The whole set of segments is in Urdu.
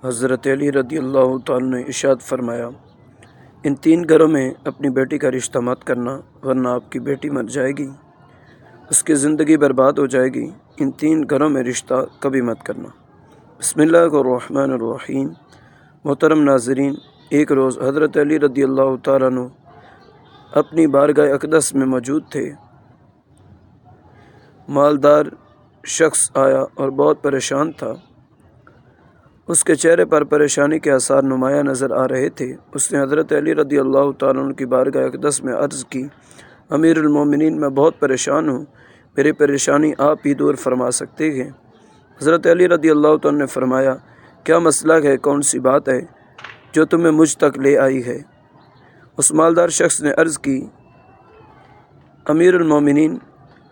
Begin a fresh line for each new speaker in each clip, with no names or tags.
حضرت علی رضی اللہ تعالیٰ نے ارشاد فرمایا، ان 3 گھروں میں اپنی بیٹی کا رشتہ مت کرنا ورنہ آپ کی بیٹی مر جائے گی، اس کی زندگی برباد ہو جائے گی۔ ان 3 گھروں میں رشتہ کبھی مت کرنا۔ بسم اللہ الرحمن الرحیم۔ محترم ناظرین، ایک روز حضرت علی رضی اللہ تعالیٰ عنہ اپنی بارگاہ اقدس میں موجود تھے۔ مالدار شخص آیا اور بہت پریشان تھا۔ اس کے چہرے پر پریشانی کے آثار نمایاں نظر آ رہے تھے۔ اس نے حضرت علی رضی اللہ تعالیٰ عنہ کی بارگاہ اقدس میں عرض کی، امیر المومنین، میں بہت پریشان ہوں، میری پریشانی آپ ہی دور فرما سکتے ہیں۔ حضرت علی رضی اللہ تعالیٰ نے فرمایا، کیا مسئلہ ہے، کون سی بات ہے جو تمہیں مجھ تک لے آئی ہے؟ اس مالدار شخص نے عرض کی، امیر المومنین،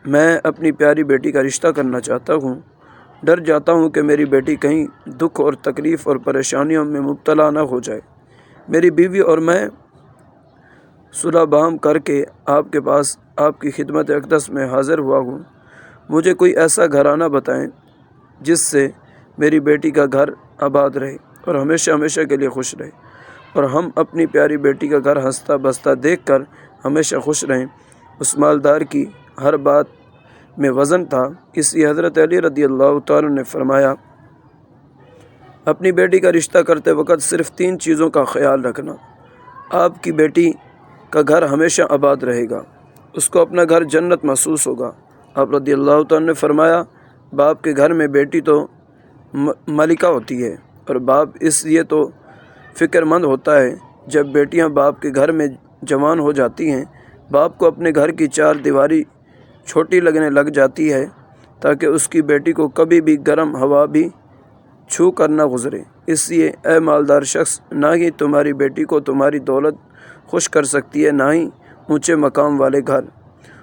میں اپنی پیاری بیٹی کا رشتہ کرنا چاہتا ہوں۔ ڈر جاتا ہوں کہ میری بیٹی کہیں دکھ اور تکلیف اور پریشانیوں میں مبتلا نہ ہو جائے۔ میری بیوی اور میں صلح بہم کر کے آپ کے پاس آپ کی خدمت اقدس میں حاضر ہوا ہوں۔ مجھے کوئی ایسا گھرانہ بتائیں جس سے میری بیٹی کا گھر آباد رہے اور ہمیشہ ہمیشہ کے لیے خوش رہے، اور ہم اپنی پیاری بیٹی کا گھر ہنستا بستا دیکھ کر ہمیشہ خوش رہیں۔ اس مالدار کی ہر بات میں وزن تھا، اس لیے حضرت علی رضی اللہ تعالیٰ نے فرمایا، اپنی بیٹی کا رشتہ کرتے وقت صرف 3 چیزوں کا خیال رکھنا۔ آپ کی بیٹی کا گھر ہمیشہ آباد رہے گا، اس کو اپنا گھر جنت محسوس ہوگا۔ آپ رضی اللہ تعالیٰ نے فرمایا، باپ کے گھر میں بیٹی تو ملکہ ہوتی ہے، اور باپ اس لیے تو فکر مند ہوتا ہے جب بیٹیاں باپ کے گھر میں جوان ہو جاتی ہیں، باپ کو اپنے گھر کی 4 دیواری چھوٹی لگنے لگ جاتی ہے تاکہ اس کی بیٹی کو کبھی بھی گرم ہوا بھی چھو کر نہ گزرے۔ اس لیے اے مالدار شخص، نہ ہی تمہاری بیٹی کو تمہاری دولت خوش کر سکتی ہے، نہ ہی اونچے مقام والے گھر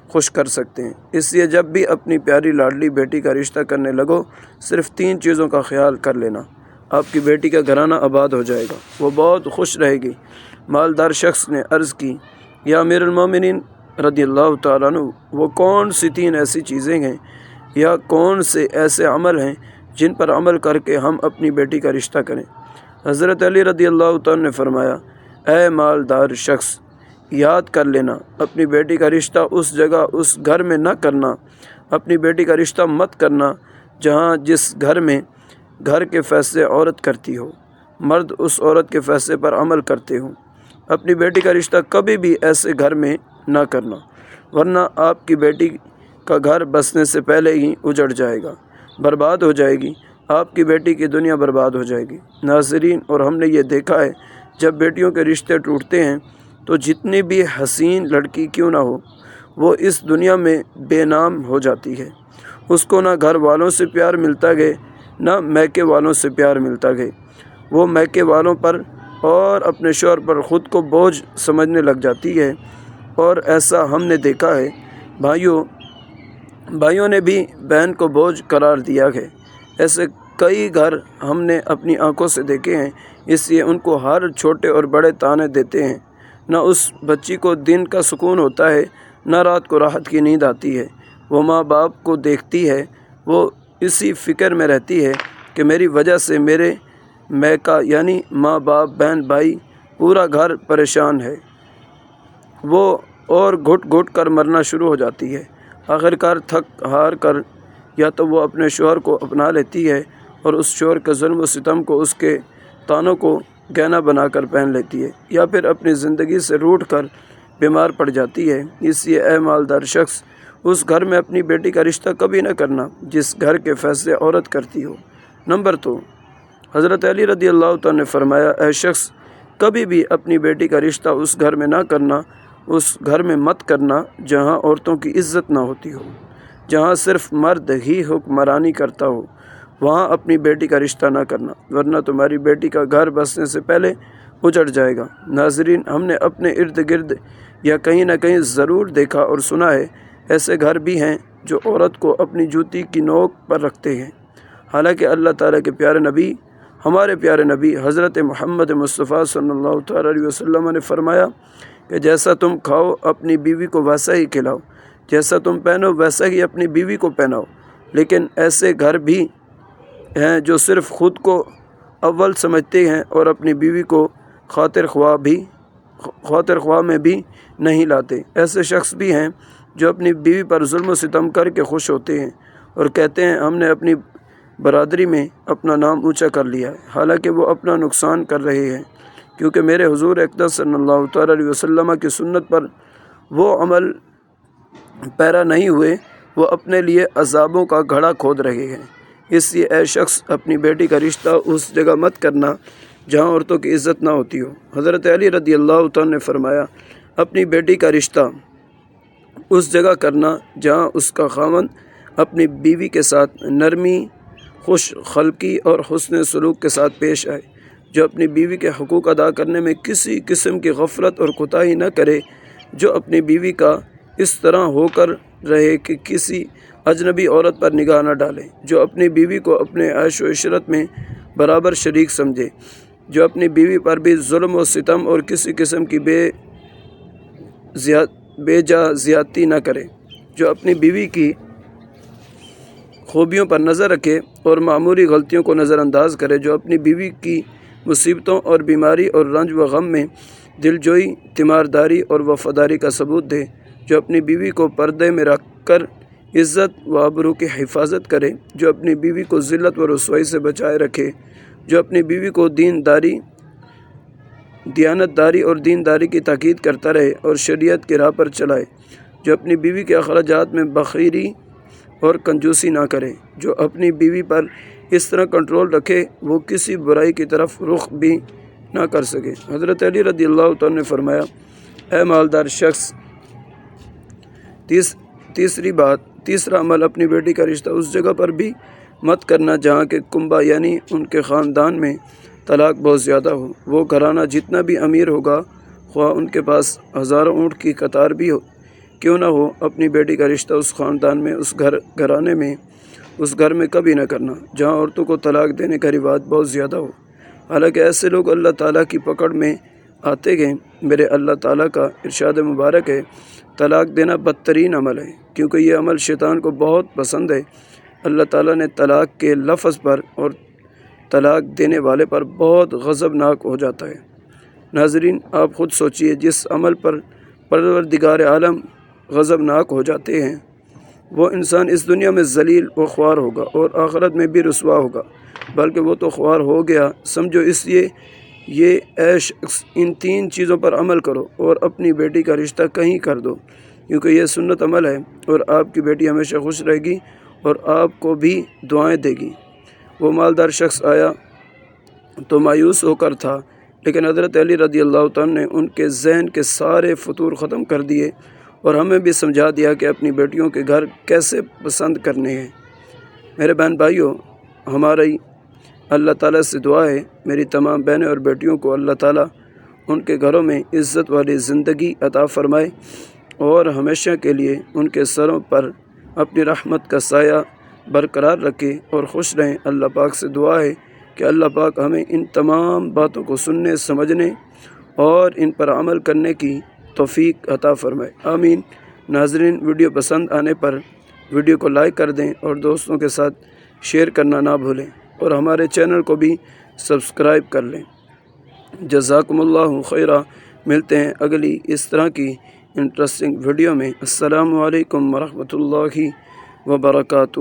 خوش کر سکتے ہیں۔ اس لیے جب بھی اپنی پیاری لاڈلی بیٹی کا رشتہ کرنے لگو، صرف 3 چیزوں کا خیال کر لینا، آپ کی بیٹی کا گھرانہ آباد ہو جائے گا، وہ بہت خوش رہے گی۔ مالدار شخص نے عرض کی، یا امیر المومنین رضی اللہ تعالیٰ عنہ، وہ کون سی 3 ایسی چیزیں ہیں یا کون سے ایسے عمل ہیں جن پر عمل کر کے ہم اپنی بیٹی کا رشتہ کریں؟ حضرت علی رضی اللہ تعالیٰ نے فرمایا، اے مالدار شخص، یاد کر لینا، اپنی بیٹی کا رشتہ اس جگہ اس گھر میں نہ کرنا، اپنی بیٹی کا رشتہ مت کرنا جہاں جس گھر میں گھر کے فیصلے عورت کرتی ہو، مرد اس عورت کے فیصلے پر عمل کرتے ہوں۔ اپنی بیٹی کا رشتہ کبھی بھی ایسے گھر میں نہ کرنا، ورنہ آپ کی بیٹی کا گھر بسنے سے پہلے ہی اجڑ جائے گا، برباد ہو جائے گی، آپ کی بیٹی کی دنیا برباد ہو جائے گی۔ ناظرین، اور ہم نے یہ دیکھا ہے، جب بیٹیوں کے رشتے ٹوٹتے ہیں تو جتنی بھی حسین لڑکی کیوں نہ ہو، وہ اس دنیا میں بے نام ہو جاتی ہے۔ اس کو نہ گھر والوں سے پیار ملتا گئے، نہ میکے والوں سے پیار ملتا گئے۔ وہ میکے والوں پر اور اپنے شوہر پر خود کو بوجھ سمجھنے لگ جاتی ہے، اور ایسا ہم نے دیکھا ہے، بھائیوں نے بھی بہن کو بوجھ قرار دیا ہے۔ ایسے کئی گھر ہم نے اپنی آنکھوں سے دیکھے ہیں، اس لیے ان کو ہر چھوٹے اور بڑے طعنے دیتے ہیں۔ نہ اس بچی کو دن کا سکون ہوتا ہے، نہ رات کو راحت کی نیند آتی ہے۔ وہ ماں باپ کو دیکھتی ہے، وہ اسی فکر میں رہتی ہے کہ میری وجہ سے میرے میکا یعنی ماں باپ، بہن بھائی، پورا گھر پریشان ہے۔ وہ اور گھٹ گھٹ کر مرنا شروع ہو جاتی ہے۔ آخرکار تھک ہار کر یا تو وہ اپنے شوہر کو اپنا لیتی ہے اور اس شوہر کے ظلم و ستم کو، اس کے طعنوں کو گہنا بنا کر پہن لیتی ہے، یا پھر اپنی زندگی سے روٹھ کر بیمار پڑ جاتی ہے۔ اس لیے اے مالدار شخص، اس گھر میں اپنی بیٹی کا رشتہ کبھی نہ کرنا جس گھر کے فیصلے عورت کرتی ہو۔ نمبر 2، حضرت علی رضی اللہ تعالیٰ نے فرمایا، اے شخص، کبھی بھی اپنی بیٹی کا رشتہ اس گھر میں نہ کرنا، اس گھر میں مت کرنا جہاں عورتوں کی عزت نہ ہوتی ہو، جہاں صرف مرد ہی حکمرانی کرتا ہو، وہاں اپنی بیٹی کا رشتہ نہ کرنا، ورنہ تمہاری بیٹی کا گھر بسنے سے پہلے اجڑ جائے گا۔ ناظرین، ہم نے اپنے ارد گرد یا کہیں نہ کہیں ضرور دیکھا اور سنا ہے، ایسے گھر بھی ہیں جو عورت کو اپنی جوتی کی نوک پر رکھتے ہیں، حالانکہ اللہ تعالیٰ کے پیارے نبی، ہمارے پیارے نبی حضرت محمد مصطفیٰ صلی اللہ تعالیٰ علیہ وسلم نے فرمایا کہ جیسا تم کھاؤ اپنی بیوی کو ویسا ہی کھلاؤ، جیسا تم پہنو ویسا ہی اپنی بیوی کو پہناؤ۔ لیکن ایسے گھر بھی ہیں جو صرف خود کو اول سمجھتے ہیں اور اپنی بیوی کو خاطر خواہ میں بھی نہیں لاتے۔ ایسے شخص بھی ہیں جو اپنی بیوی پر ظلم و ستم کر کے خوش ہوتے ہیں اور کہتے ہیں ہم نے اپنی برادری میں اپنا نام اونچا کر لیا ہے، حالانکہ وہ اپنا نقصان کر رہے ہیں، کیونکہ میرے حضور اقدس صلی اللہ تعالیٰ علیہ وسلم کی سنت پر وہ عمل پیرا نہیں ہوئے، وہ اپنے لیے عذابوں کا گھڑا کھود رہے ہیں۔ اس لیے اے شخص اپنی بیٹی کا رشتہ اس جگہ مت کرنا جہاں عورتوں کی عزت نہ ہوتی ہو۔ حضرت علی رضی اللہ تعالیٰ نے فرمایا اپنی بیٹی کا رشتہ اس جگہ کرنا جہاں اس کا خاوند اپنی بیوی کے ساتھ نرمی، خوش خلقی اور حسن سلوک کے ساتھ پیش آئے، جو اپنی بیوی کے حقوق ادا کرنے میں کسی قسم کی غفلت اور کوتاہی نہ کرے، جو اپنی بیوی کا اس طرح ہو کر رہے کہ کسی اجنبی عورت پر نگاہ نہ ڈالے، جو اپنی بیوی کو اپنے عیش و عشرت میں برابر شریک سمجھے، جو اپنی بیوی پر بھی ظلم و ستم اور کسی قسم کی بے جا زیادتی نہ کرے، جو اپنی بیوی کی خوبیوں پر نظر رکھے اور معمولی غلطیوں کو نظر انداز کرے، جو اپنی بیوی کی مصیبتوں اور بیماری اور رنج و غم میں دلجوئی، تیمارداری اور وفاداری کا ثبوت دے، جو اپنی بیوی کو پردے میں رکھ کر عزت و آبرو کی حفاظت کرے، جو اپنی بیوی کو ذلت و رسوائی سے بچائے رکھے، جو اپنی بیوی کو دیانتداری اور دینداری کی تاکید کرتا رہے اور شریعت کی راہ پر چلائے، جو اپنی بیوی کے اخراجات میں بخیلی اور کنجوسی نہ کرے، جو اپنی بیوی پر اس طرح کنٹرول رکھے وہ کسی برائی کی طرف رخ بھی نہ کر سکے۔ حضرت علی رضی اللہ تعالیٰ نے فرمایا اے مالدار شخص، تیسرا عمل اپنی بیٹی کا رشتہ اس جگہ پر بھی مت کرنا جہاں کے کنبہ یعنی ان کے خاندان میں طلاق بہت زیادہ ہو۔ وہ گھرانہ جتنا بھی امیر ہوگا، خواہ ان کے پاس ہزاروں اونٹ کی قطار بھی کیوں نہ ہو، اپنی بیٹی کا رشتہ اس خاندان میں، اس گھرانے میں، اس گھر میں کبھی نہ کرنا جہاں عورتوں کو طلاق دینے کا رواج بہت زیادہ ہو۔ حالانکہ ایسے لوگ اللہ تعالیٰ کی پکڑ میں آتے گئے۔ میرے اللہ تعالیٰ کا ارشاد مبارک ہے طلاق دینا بدترین عمل ہے، کیونکہ یہ عمل شیطان کو بہت پسند ہے۔ اللہ تعالیٰ نے طلاق کے لفظ پر اور طلاق دینے والے پر بہت غضبناک ہو جاتا ہے۔ ناظرین، آپ خود سوچئے، جس عمل پر پروردگار عالم غضبناک ہو جاتے ہیں، وہ انسان اس دنیا میں ذلیل و خوار ہوگا اور آخرت میں بھی رسوا ہوگا، بلکہ وہ تو خوار ہو گیا سمجھو۔ اس لیے یہ اے شخص ان 3 چیزوں پر عمل کرو اور اپنی بیٹی کا رشتہ کہیں کر دو، کیونکہ یہ سنت عمل ہے، اور آپ کی بیٹی ہمیشہ خوش رہے گی اور آپ کو بھی دعائیں دے گی۔ وہ مالدار شخص آیا تو مایوس ہو کر تھا، لیکن حضرت علی رضی اللہ تعالیٰ نے ان کے ذہن کے سارے فطور ختم کر دیے اور ہمیں بھی سمجھا دیا کہ اپنی بیٹیوں کے گھر کیسے پسند کرنے ہیں۔ میرے بہن بھائیوں، ہماری اللہ تعالیٰ سے دعا ہے میری تمام بہنیں اور بیٹیوں کو اللہ تعالیٰ ان کے گھروں میں عزت والی زندگی عطا فرمائے اور ہمیشہ کے لیے ان کے سروں پر اپنی رحمت کا سایہ برقرار رکھے اور خوش رہیں۔ اللہ پاک سے دعا ہے کہ اللہ پاک ہمیں ان تمام باتوں کو سننے، سمجھنے اور ان پر عمل کرنے کی توفیق عطا فرمائے، آمین۔ ناظرین، ویڈیو پسند آنے پر ویڈیو کو لائک کر دیں اور دوستوں کے ساتھ شیئر کرنا نہ بھولیں، اور ہمارے چینل کو بھی سبسکرائب کر لیں۔ جزاکم اللہ خیرہ۔ ملتے ہیں اگلی اس طرح کی انٹرسٹنگ ویڈیو میں۔ السلام علیکم ورحمۃ اللہ وبرکاتہ۔